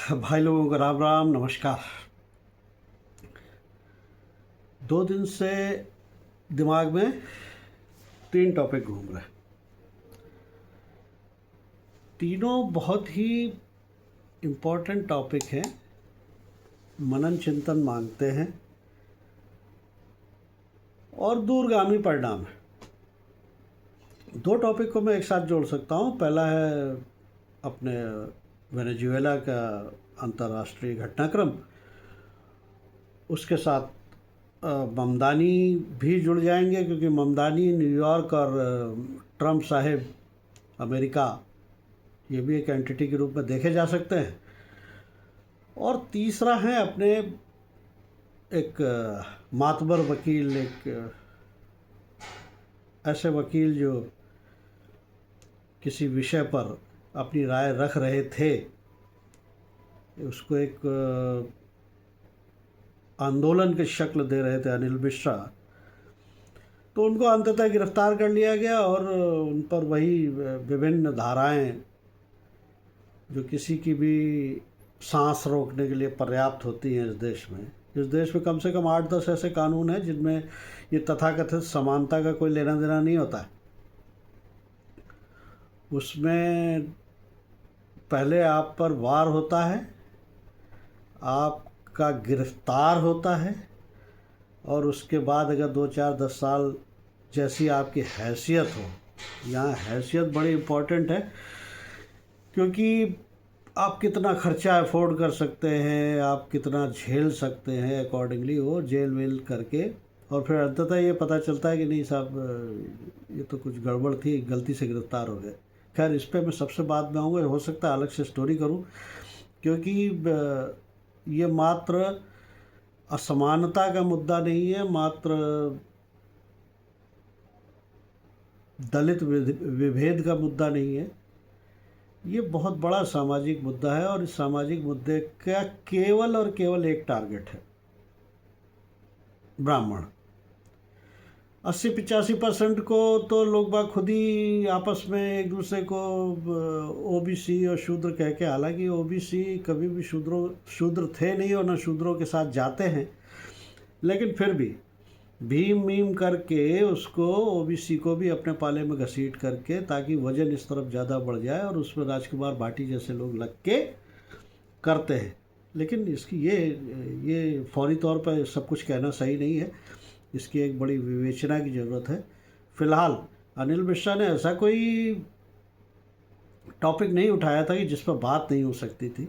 भाई लोगों का राम राम नमस्कार। 2 दिन से दिमाग में 3 टॉपिक घूम रहे हैं। तीनों बहुत ही इम्पोर्टेंट टॉपिक हैं, मनन चिंतन मांगते हैं और दूरगामी परिणाम है। 2 टॉपिक को मैं एक साथ जोड़ सकता हूँ। पहला है अपने वेनेजुएला का अंतर्राष्ट्रीय घटनाक्रम, उसके साथ ममदानी भी जुड़ जाएंगे क्योंकि ममदानी न्यूयॉर्क और ट्रम्प साहेब अमेरिका, ये भी एक एंटिटी के रूप में देखे जा सकते हैं। और तीसरा है अपने एक मातबर वकील, एक ऐसे वकील जो किसी विषय पर अपनी राय रख रहे थे, उसको एक आंदोलन की शक्ल दे रहे थे, अनिल मिश्रा। तो उनको अंततः गिरफ्तार कर लिया गया और उन पर वही विभिन्न धाराएं जो किसी की भी सांस रोकने के लिए पर्याप्त होती हैं। इस देश में कम से कम 8-10 ऐसे कानून हैं जिनमें ये तथाकथित समानता का कोई लेना देना नहीं होता है। उसमें पहले आप पर वार होता है, आपका गिरफ्तार होता है, और उसके बाद अगर 2-4-10 साल जैसी आपकी हैसियत हो, यहाँ हैसियत बड़ी इम्पोर्टेंट है क्योंकि आप कितना खर्चा अफोर्ड कर सकते हैं, आप कितना झेल सकते हैं, अकॉर्डिंगली वो जेल वेल करके, और फिर अंततः ये पता चलता है कि नहीं साहब ये तो कुछ गड़बड़ थी, गलती से गिरफ्तार हो गए। खैर इस पर मैं सबसे बाद में आऊँगा, हो सकता है अलग से स्टोरी करूँ, क्योंकि ये मात्र असमानता का मुद्दा नहीं है, मात्र दलित विभेद का मुद्दा नहीं है, ये बहुत बड़ा सामाजिक मुद्दा है। और इस सामाजिक मुद्दे का केवल और केवल एक टारगेट है, ब्राह्मण। 80-85% को तो लोग बाग खुद ही आपस में एक दूसरे को ओबीसी और शूद्र कह के, हालांकि ओबीसी कभी भी शूद्र थे नहीं और न शूद्रों के साथ जाते हैं, लेकिन फिर भी भीम मीम करके उसको ओबीसी को भी अपने पाले में घसीट करके, ताकि वजन इस तरफ ज़्यादा बढ़ जाए और उसमें राजकुमार भाटी जैसे लोग लग के करते हैं। लेकिन इसकी ये फौरी तौर पर सब कुछ कहना सही नहीं है, इसकी एक बड़ी विवेचना की ज़रूरत है। फ़िलहाल अनिल मिश्रा ने ऐसा कोई टॉपिक नहीं उठाया था कि जिस पर बात नहीं हो सकती थी।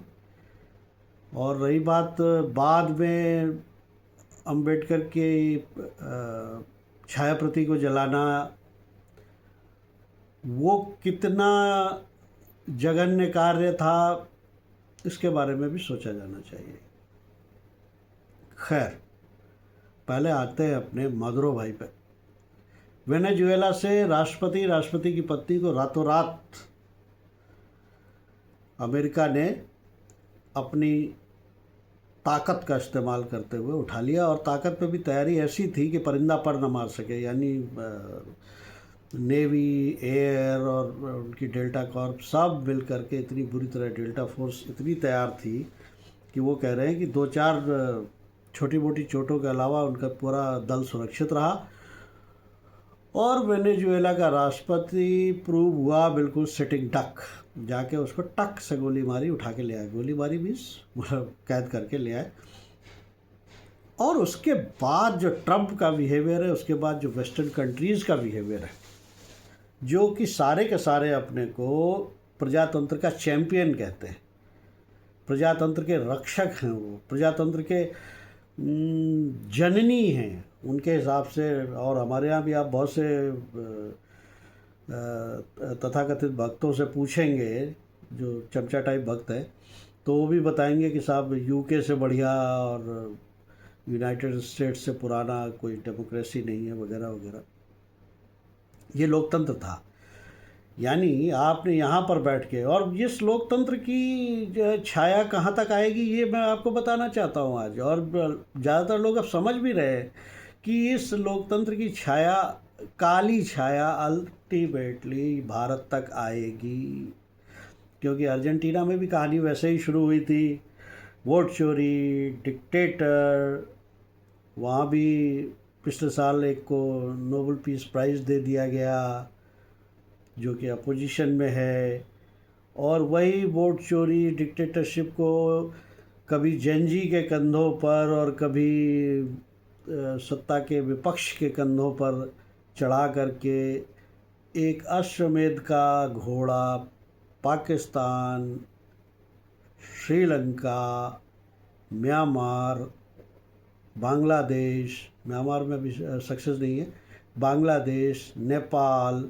और रही बात बाद में अंबेडकर के छायाप्रति को जलाना, वो कितना जघन्य कार्य था, इसके बारे में भी सोचा जाना चाहिए। खैर पहले आते हैं अपने मादुरो भाई पे। वेनेजुएला से राष्ट्रपति की पत्नी को रातों रात अमेरिका ने अपनी ताकत का इस्तेमाल करते हुए उठा लिया, और ताकत पे भी तैयारी ऐसी थी कि परिंदा पर न मार सके। यानी नेवी, एयर और उनकी डेल्टा कॉर्प सब मिल करके इतनी बुरी तरह, डेल्टा फोर्स इतनी तैयार थी कि वो कह रहे हैं कि 2-4 छोटी मोटी चोटों के अलावा उनका पूरा दल सुरक्षित रहा। और वेनेजुएला का राष्ट्रपति प्रूव हुआ बिल्कुल सिटिंग डक, जाके उसको टक से गोली मारी, उठा के ले आए। गोली मारी मीन्स मतलब कैद करके ले आए। और उसके बाद जो ट्रम्प का बिहेवियर है, उसके बाद जो वेस्टर्न कंट्रीज़ का बिहेवियर है, जो कि सारे के सारे अपने को प्रजातंत्र का चैम्पियन कहते हैं, प्रजातंत्र के रक्षक हैं, वो प्रजातंत्र के जननी हैं उनके हिसाब से। और हमारे यहाँ भी आप बहुत से तथाकथित भक्तों से पूछेंगे, जो चमचा टाइप भक्त है, तो वो भी बताएंगे कि साहब यूके से बढ़िया और यूनाइटेड स्टेट्स से पुराना कोई डेमोक्रेसी नहीं है, वगैरह वगैरह। ये लोकतंत्र था। यानी आपने यहाँ पर बैठ के, और इस लोकतंत्र की छाया कहाँ तक आएगी ये मैं आपको बताना चाहता हूँ आज। और ज़्यादातर लोग अब समझ भी रहे हैं कि इस लोकतंत्र की छाया, काली छाया, अल्टीमेटली भारत तक आएगी। क्योंकि अर्जेंटीना में भी कहानी वैसे ही शुरू हुई थी, वोट चोरी, डिक्टेटर। वहाँ भी पिछले साल एक को नोबेल पीस प्राइज़ दे दिया गया जो कि अपोजिशन में है। और वही वोट चोरी, डिक्टेटरशिप को कभी जेनजी के कंधों पर और कभी सत्ता के विपक्ष के कंधों पर चढ़ा करके एक अश्वमेध का घोड़ा पाकिस्तान, श्रीलंका, म्यांमार, बांग्लादेश, म्यांमार में भी सक्सेस नहीं है, बांग्लादेश, नेपाल,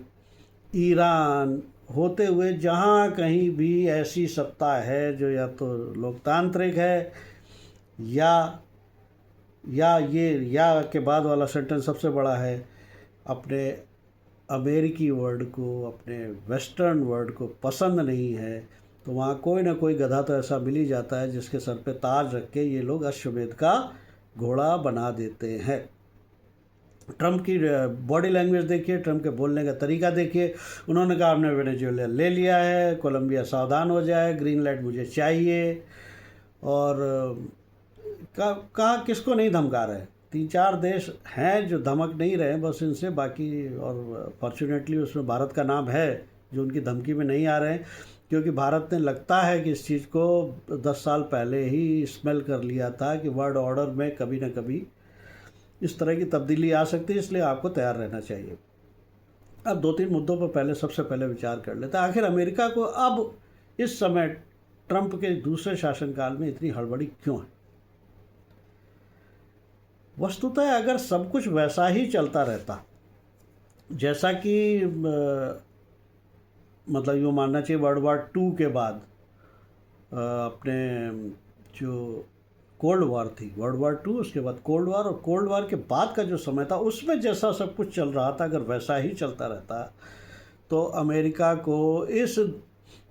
ईरान होते हुए जहाँ कहीं भी ऐसी सत्ता है जो या तो लोकतांत्रिक है या के बाद वाला सेंटेंस सबसे बड़ा है, अपने अमेरिकी वर्ल्ड को, अपने वेस्टर्न वर्ल्ड को पसंद नहीं है, तो वहाँ कोई ना कोई गधा तो ऐसा मिल ही जाता है जिसके सर पे ताज रख के ये लोग अश्वमेध का घोड़ा बना देते हैं। ट्रम्प की बॉडी लैंग्वेज देखिए, ट्रम्प के बोलने का तरीका देखिए। उन्होंने कहा हमने वेनेजुएला ले लिया है, कोलंबिया सावधान हो जाए, ग्रीनलैंड मुझे चाहिए। और कहा किसको नहीं धमका रहे, 3-4 देश हैं जो धमक नहीं रहे बस इनसे, बाकी और फॉर्चुनेटली उसमें भारत का नाम है जो उनकी धमकी में नहीं आ रहे हैं, क्योंकि भारत ने लगता है कि इस चीज़ को 10 साल पहले ही स्मेल कर लिया था कि वर्ल्ड ऑर्डर में कभी ना कभी इस तरह की तब्दीली आ सकती है, इसलिए आपको तैयार रहना चाहिए। अब 2-3 मुद्दों पर पहले सबसे पहले विचार कर लेते हैं। आखिर अमेरिका को अब इस समय ट्रंप के दूसरे शासनकाल में इतनी हड़बड़ी क्यों है? वस्तुतः अगर सब कुछ वैसा ही चलता रहता जैसा कि मतलब यूँ मानना चाहिए वर्ल्ड वार 2 के बाद अपने जो कोल्ड वॉर थी, वर्ल्ड वार 2 उसके बाद कोल्ड वॉर, और कोल्ड वॉर के बाद का जो समय था उसमें जैसा सब कुछ चल रहा था अगर वैसा ही चलता रहता तो अमेरिका को इस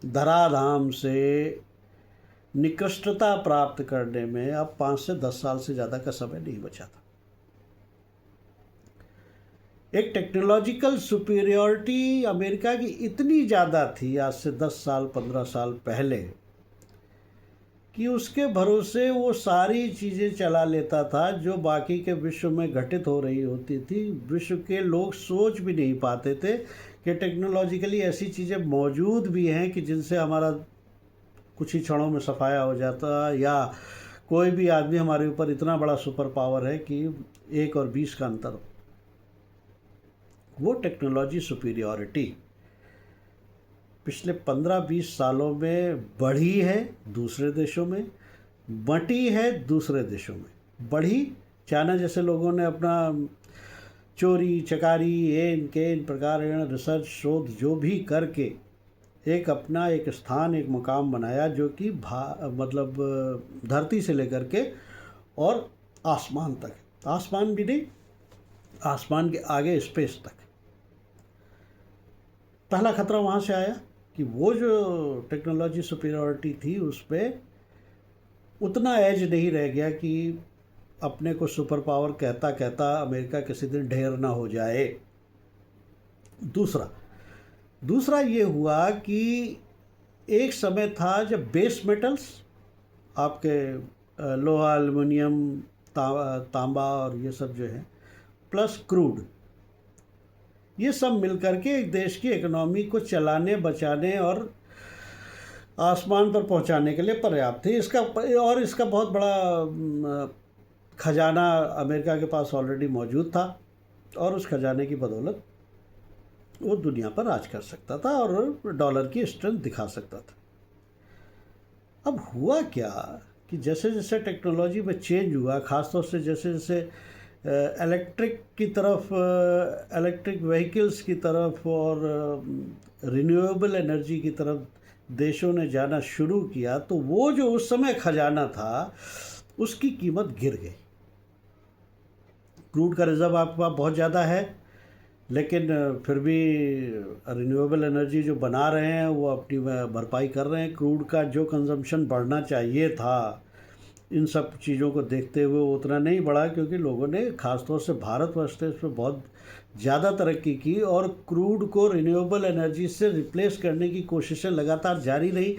धराधाम से निकृष्टता प्राप्त करने में अब 5 से 10 साल से ज़्यादा का समय नहीं बचा था। एक टेक्नोलॉजिकल सुपीरियरिटी अमेरिका की इतनी ज़्यादा थी आज से 10 साल 15 साल पहले कि उसके भरोसे वो सारी चीज़ें चला लेता था जो बाकी के विश्व में घटित हो रही होती थी। विश्व के लोग सोच भी नहीं पाते थे कि टेक्नोलॉजिकली ऐसी चीज़ें मौजूद भी हैं कि जिनसे हमारा कुछ ही क्षणों में सफाया हो जाता, या कोई भी आदमी हमारे ऊपर इतना बड़ा सुपर पावर है कि 1 और 20 का अंतर हो। वो टेक्नोलॉजी सुपीरियरिटी पिछले 15-20 सालों में बढ़ी है दूसरे देशों में, बंटी है दूसरे देशों में। बढ़ी चाइना जैसे लोगों ने अपना चोरी चकारी इन प्रकार रिसर्च शोध जो भी करके एक अपना एक स्थान एक मुकाम बनाया जो कि मतलब धरती से लेकर के और आसमान तक, आसमान भी नहीं, आसमान के आगे स्पेस तक। पहला खतरा वहाँ से आया कि वो जो टेक्नोलॉजी सुपीरियरिटी थी उस पर उतना एज नहीं रह गया कि अपने को सुपर पावर कहता कहता अमेरिका किसी दिन ढेर ना हो जाए। दूसरा ये हुआ कि एक समय था जब बेस मेटल्स आपके लोहा, एल्युमिनियम, तांबा और ये सब जो है प्लस क्रूड, ये सब मिलकर के एक देश की इकोनॉमी को चलाने, बचाने और आसमान पर पहुंचाने के लिए पर्याप्त थी। इसका बहुत बड़ा खजाना अमेरिका के पास ऑलरेडी मौजूद था और उस खजाने की बदौलत वो दुनिया पर राज कर सकता था और डॉलर की स्ट्रेंथ दिखा सकता था। अब हुआ क्या कि जैसे जैसे टेक्नोलॉजी में चेंज हुआ, ख़ासतौर से जैसे जैसे इलेक्ट्रिक की तरफ, इलेक्ट्रिक व्हीकल्स की तरफ और रिन्यूएबल एनर्जी की तरफ देशों ने जाना शुरू किया, तो वो जो उस समय खजाना था उसकी कीमत गिर गई। क्रूड का रिजर्व आपके पास बहुत ज़्यादा है, लेकिन फिर भी रिन्यूएबल एनर्जी जो बना रहे हैं वो अपनी भरपाई कर रहे हैं। क्रूड का जो कंजम्पशन बढ़ना चाहिए था इन सब चीज़ों को देखते हुए उतना नहीं बढ़ा, क्योंकि लोगों ने ख़ासतौर से भारतवर्ष ने इस पर बहुत ज़्यादा तरक्की की और क्रूड को रिन्यूएबल एनर्जी से रिप्लेस करने की कोशिशें लगातार जारी रही।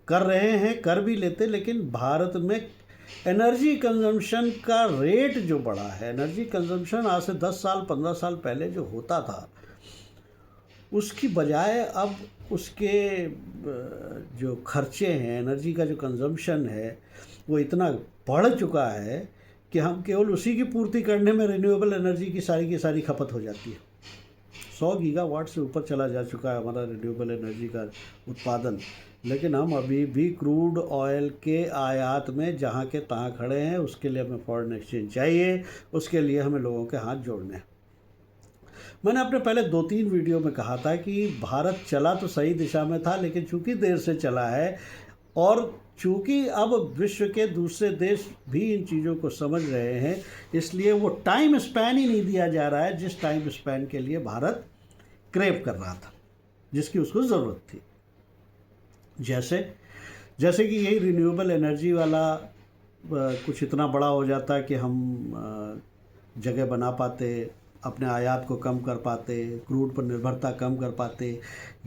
कर रहे हैं, कर भी लेते, लेकिन भारत में एनर्जी कंजम्पशन का रेट जो बढ़ा है, एनर्जी कंजम्पशन आज से 10 साल 15 साल पहले जो होता था, उसकी बजाय अब उसके जो खर्चे हैं, एनर्जी का जो कंजम्पशन है, वो इतना बढ़ चुका है कि हम केवल उसी की पूर्ति करने में रिन्यूएबल एनर्जी की सारी खपत हो जाती है। 100 गीगावाट से ऊपर चला जा चुका है हमारा रिन्यूएबल एनर्जी का उत्पादन, लेकिन हम अभी भी क्रूड ऑयल के आयात में जहाँ के तहाँ खड़े हैं। उसके लिए हमें फॉरेन एक्सचेंज चाहिए, उसके लिए हमें लोगों के हाथ जोड़ने हैं। मैंने अपने पहले 2-3 वीडियो में कहा था कि भारत चला तो सही दिशा में था, लेकिन चूंकि देर से चला है और चूंकि अब विश्व के दूसरे देश भी इन चीज़ों को समझ रहे हैं, इसलिए वो टाइम स्पैन ही नहीं दिया जा रहा है जिस टाइम स्पैन के लिए भारत क्रेव कर रहा था, जिसकी उसको ज़रूरत थी। जैसे कि यही रिन्यूएबल एनर्जी वाला कुछ इतना बड़ा हो जाता कि हम जगह बना पाते, अपने आयात को कम कर पाते, क्रूड पर निर्भरता कम कर पाते,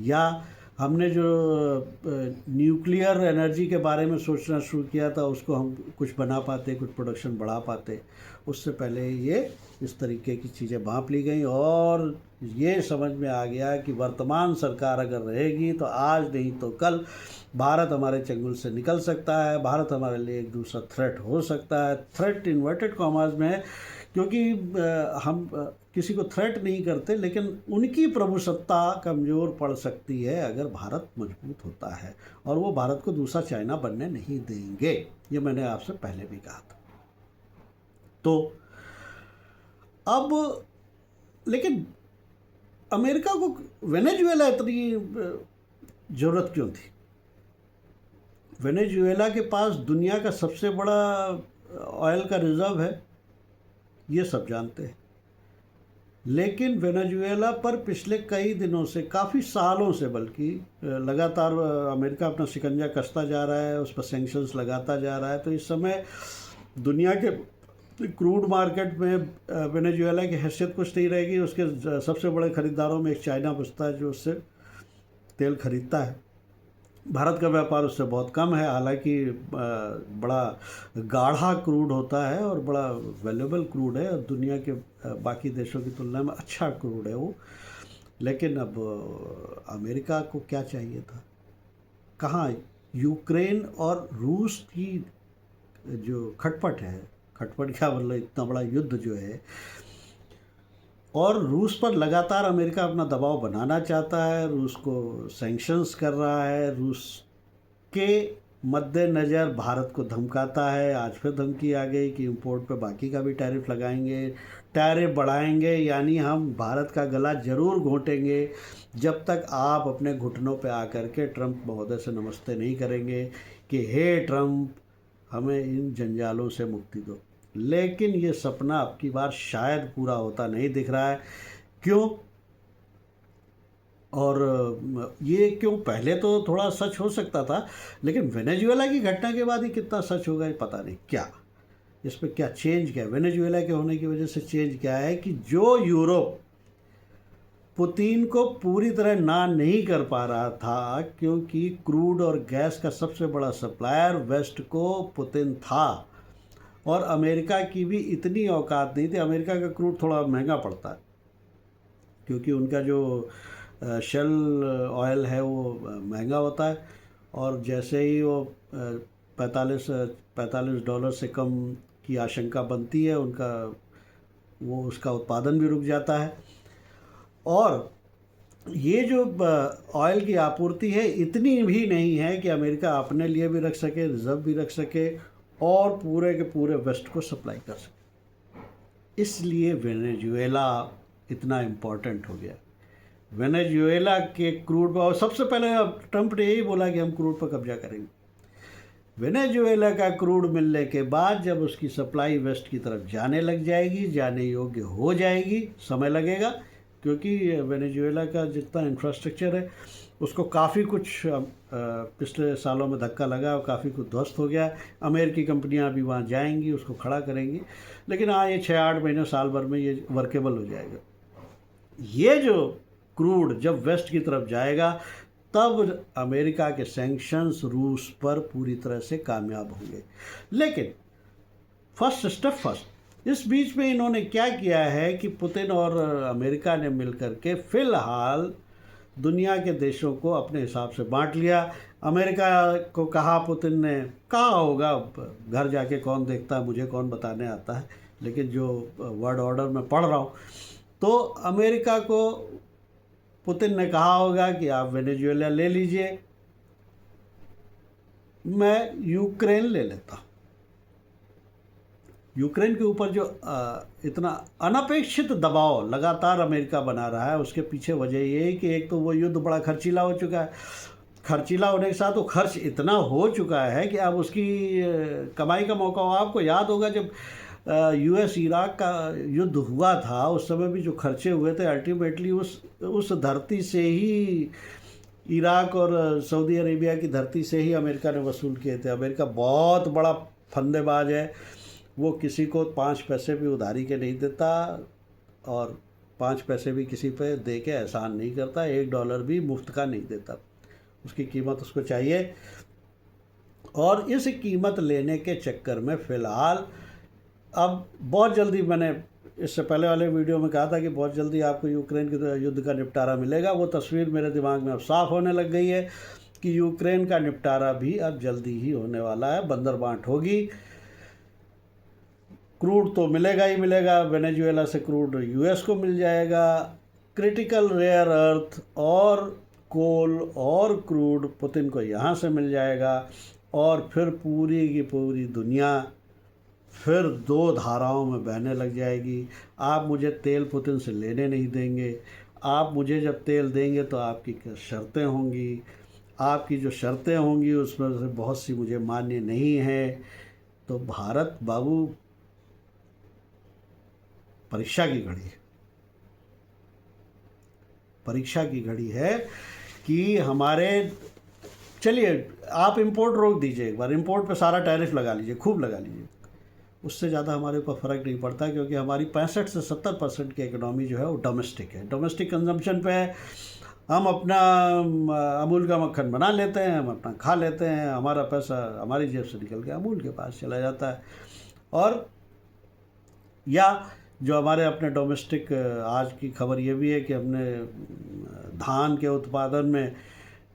या हमने जो न्यूक्लियर एनर्जी के बारे में सोचना शुरू किया था उसको हम कुछ बना पाते, कुछ प्रोडक्शन बढ़ा पाते। उससे पहले ये इस तरीके की चीज़ें भांप ली गई और ये समझ में आ गया कि वर्तमान सरकार अगर रहेगी तो आज नहीं तो कल भारत हमारे चंगुल से निकल सकता है, भारत हमारे लिए एक दूसरा थ्रेट हो सकता है। थ्रेट इन्वर्टेड कॉमास में है, क्योंकि हम किसी को थ्रेट नहीं करते, लेकिन उनकी प्रभुसत्ता कमज़ोर पड़ सकती है अगर भारत मजबूत होता है, और वो भारत को दूसरा चाइना बनने नहीं देंगे। ये मैंने आपसे पहले भी कहा था। तो अब लेकिन अमेरिका को वेनेजुएला इतनी ज़रूरत क्यों थी? वेनेजुएला के पास दुनिया का सबसे बड़ा ऑयल का रिज़र्व है, ये सब जानते हैं, लेकिन वेनेजुएला पर पिछले कई दिनों से, काफ़ी सालों से बल्कि, लगातार अमेरिका अपना शिकंजा कसता जा रहा है, उस पर सैंक्शंस लगाता जा रहा है। तो इस समय दुनिया के क्रूड मार्केट में वेनेजुएला की हैसियत कुछ नहीं रहेगी। उसके सबसे बड़े ख़रीदारों में एक चाइना बसता है जो उससे तेल खरीदता है। भारत का व्यापार उससे बहुत कम है, हालांकि बड़ा गाढ़ा क्रूड होता है और बड़ा वैल्यूएबल क्रूड है और दुनिया के बाकी देशों की तुलना में अच्छा क्रूड है वो। लेकिन अब अमेरिका को क्या चाहिए था? कहाँ यूक्रेन और रूस की जो खटपट क्या मतलब, इतना बड़ा युद्ध जो है, और रूस पर लगातार अमेरिका अपना दबाव बनाना चाहता है, रूस को सैंक्शंस कर रहा है, रूस के मद्देनज़र भारत को धमकाता है। आज फिर धमकी आ गई कि इंपोर्ट पे बाकी का भी टैरिफ लगाएंगे, टैरिफ बढ़ाएंगे, यानी हम भारत का गला ज़रूर घोंटेंगे जब तक आप अपने घुटनों पे आकर के ट्रंप महोदय से नमस्ते नहीं करेंगे कि हे ट्रंप, हमें इन जंजालों से मुक्ति दो। लेकिन ये सपना अब की बार शायद पूरा होता नहीं दिख रहा है। क्यों? और ये क्यों? पहले तो थोड़ा सच हो सकता था, लेकिन वेनेजुएला की घटना के बाद ही कितना सच होगा ये पता नहीं। क्या इस पर क्या चेंज क्या है? वेनेजुएला के होने की वजह से चेंज क्या है कि जो यूरोप पुतिन को पूरी तरह ना नहीं कर पा रहा था, क्योंकि क्रूड और गैस का सबसे बड़ा सप्लायर वेस्ट को पुतिन था और अमेरिका की भी इतनी औकात नहीं थी। अमेरिका का क्रूड थोड़ा महंगा पड़ता है क्योंकि उनका जो शेल ऑयल है वो महंगा होता है, और जैसे ही वो 45 डॉलर से कम की आशंका बनती है, उसका उत्पादन भी रुक जाता है। और ये जो ऑयल की आपूर्ति है इतनी भी नहीं है कि अमेरिका अपने लिए भी रख सके, रिजर्व भी रख सके और पूरे के पूरे वेस्ट को सप्लाई कर सके। इसलिए वेनेजुएला इतना इम्पोर्टेंट हो गया। वेनेजुएला के क्रूड पर, और सबसे पहले ट्रंप ने यही बोला कि हम क्रूड पर कब्जा करेंगे। वेनेजुएला का क्रूड मिलने के बाद जब उसकी सप्लाई वेस्ट की तरफ जाने लग जाएगी, जाने योग्य हो जाएगी, समय लगेगा क्योंकि वेनेजुएला का जितना इंफ्रास्ट्रक्चर है उसको काफ़ी कुछ पिछले सालों में धक्का लगा और काफ़ी कुछ ध्वस्त हो गया। अमेरिकी कंपनियां अभी वहाँ जाएंगी, उसको खड़ा करेंगी, लेकिन हाँ ये 6-8 महीने साल भर में ये वर्केबल हो जाएगा। ये जो क्रूड जब वेस्ट की तरफ जाएगा तब अमेरिका के सैंक्शंस रूस पर पूरी तरह से कामयाब होंगे। लेकिन फर्स्ट स्टेप फर्स्ट, इस बीच में इन्होंने क्या किया है कि पुतिन और अमेरिका ने मिलकर के फिलहाल दुनिया के देशों को अपने हिसाब से बांट लिया। अमेरिका को कहा, पुतिन ने कहा होगा, घर जाके कौन देखता है, मुझे कौन बताने आता है, लेकिन जो वर्ड ऑर्डर में पढ़ रहा हूँ, तो अमेरिका को पुतिन ने कहा होगा कि आप वेनेजुएला ले लीजिए, मैं यूक्रेन ले लेता हूँ। यूक्रेन के ऊपर जो इतना अनपेक्षित दबाव लगातार अमेरिका बना रहा है, उसके पीछे वजह ये है कि एक तो वो युद्ध बड़ा खर्चीला हो चुका है। खर्चीला होने के साथ वो खर्च इतना हो चुका है कि अब उसकी कमाई का मौका हो। आपको याद होगा जब यूएस इराक का युद्ध हुआ था, उस समय भी जो खर्चे हुए थे अल्टीमेटली उस धरती से ही, इराक और सऊदी अरेबिया की धरती से ही अमेरिका ने वसूल किए थे। अमेरिका बहुत बड़ा फंदेबाज है, वो किसी को 5 पैसे भी उधारी के नहीं देता और 5 पैसे भी किसी पे दे के एहसान नहीं करता, $1 भी मुफ्त का नहीं देता, उसकी कीमत उसको चाहिए। और इस कीमत लेने के चक्कर में फ़िलहाल अब बहुत जल्दी, मैंने इससे पहले वाले वीडियो में कहा था कि बहुत जल्दी आपको यूक्रेन के युद्ध का निपटारा मिलेगा। वो तस्वीर मेरे दिमाग में अब साफ़ होने लग गई है कि यूक्रेन का निपटारा भी अब जल्दी ही होने वाला है, बंदरबांट होगी। क्रूड तो मिलेगा ही मिलेगा, वेनेजुएला से क्रूड यूएस को मिल जाएगा। क्रिटिकल रेयर अर्थ और कोल और क्रूड पुतिन को यहाँ से मिल जाएगा, और फिर पूरी की पूरी दुनिया फिर 2 धाराओं में बहने लग जाएगी। आप मुझे तेल पुतिन से लेने नहीं देंगे, आप मुझे जब तेल देंगे तो आपकी शर्तें होंगी, आपकी जो शर्तें होंगी उसमें से बहुत सी मुझे मान्य नहीं है। तो भारत बाबू परीक्षा की घड़ी है, परीक्षा की घड़ी है कि हमारे, चलिए आप इंपोर्ट रोक दीजिए, एक बार इंपोर्ट पे सारा टैरिफ लगा लीजिए, खूब लगा लीजिए, उससे ज़्यादा हमारे ऊपर फ़र्क नहीं पड़ता, क्योंकि हमारी 65 से 70% की इकोनॉमी जो है वो डोमेस्टिक है, डोमेस्टिक कंजम्पशन पे है। हम अपना अमूल का मक्खन बना लेते हैं, हम अपना खा लेते हैं, हमारा पैसा हमारी जेब से निकल के अमूल के पास चला जाता है। और या जो हमारे अपने डोमेस्टिक, आज की खबर ये भी है कि हमने धान के उत्पादन में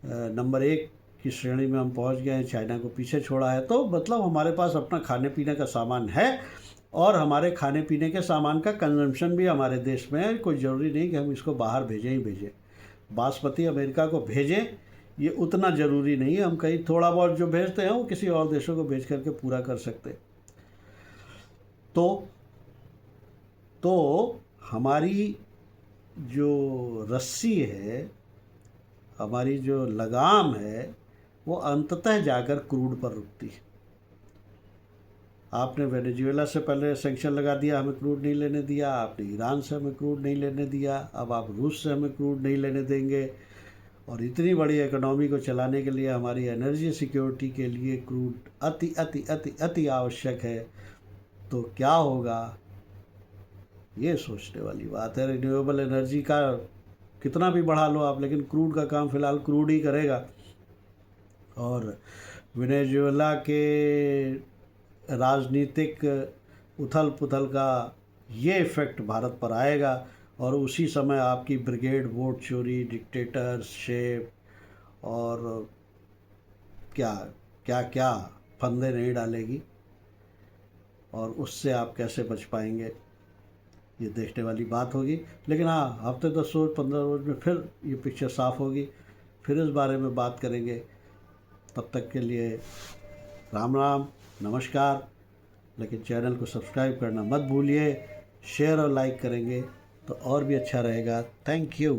नंबर 1 की श्रेणी में हम पहुंच गए हैं, चाइना को पीछे छोड़ा है। तो मतलब हमारे पास अपना खाने पीने का सामान है, और हमारे खाने पीने के सामान का कंजम्पशन भी हमारे देश में है। कोई ज़रूरी नहीं कि हम इसको बाहर भेजें ही भेजें, बासमती अमेरिका को भेजें ये उतना ज़रूरी नहीं है। हम कहीं थोड़ा बहुत जो भेजते हैं वो किसी और देशों को भेज करके पूरा कर सकते। तो हमारी जो रस्सी है, हमारी जो लगाम है, वो अंततः जाकर क्रूड पर रुकती है। आपने वेनेजुएला से पहले सैंक्शन लगा दिया, हमें क्रूड नहीं लेने दिया, आपने ईरान से हमें क्रूड नहीं लेने दिया, अब आप रूस से हमें क्रूड नहीं लेने देंगे। और इतनी बड़ी इकोनॉमी को चलाने के लिए, हमारी एनर्जी सिक्योरिटी के लिए क्रूड अति अति अति अति आवश्यक है। तो क्या होगा, ये सोचने वाली बात है। रिन्यूएबल एनर्जी का कितना भी बढ़ा लो आप, लेकिन क्रूड का काम फ़िलहाल क्रूड ही करेगा। और वेनेजुएला के राजनीतिक उथल पुथल का ये इफ़ेक्ट भारत पर आएगा, और उसी समय आपकी ब्रिगेड वोट चोरी, डिक्टेटरशिप और क्या क्या क्या फंदे नहीं डालेगी, और उससे आप कैसे बच पाएंगे, ये देखने वाली बात होगी। लेकिन हाँ, हफ्ते 10 रोज़ 15 रोज़ में फिर ये पिक्चर साफ़ होगी, फिर इस बारे में बात करेंगे। तब तक के लिए राम राम, नमस्कार। लेकिन चैनल को सब्सक्राइब करना मत भूलिए, शेयर और लाइक करेंगे तो और भी अच्छा रहेगा। Thank you.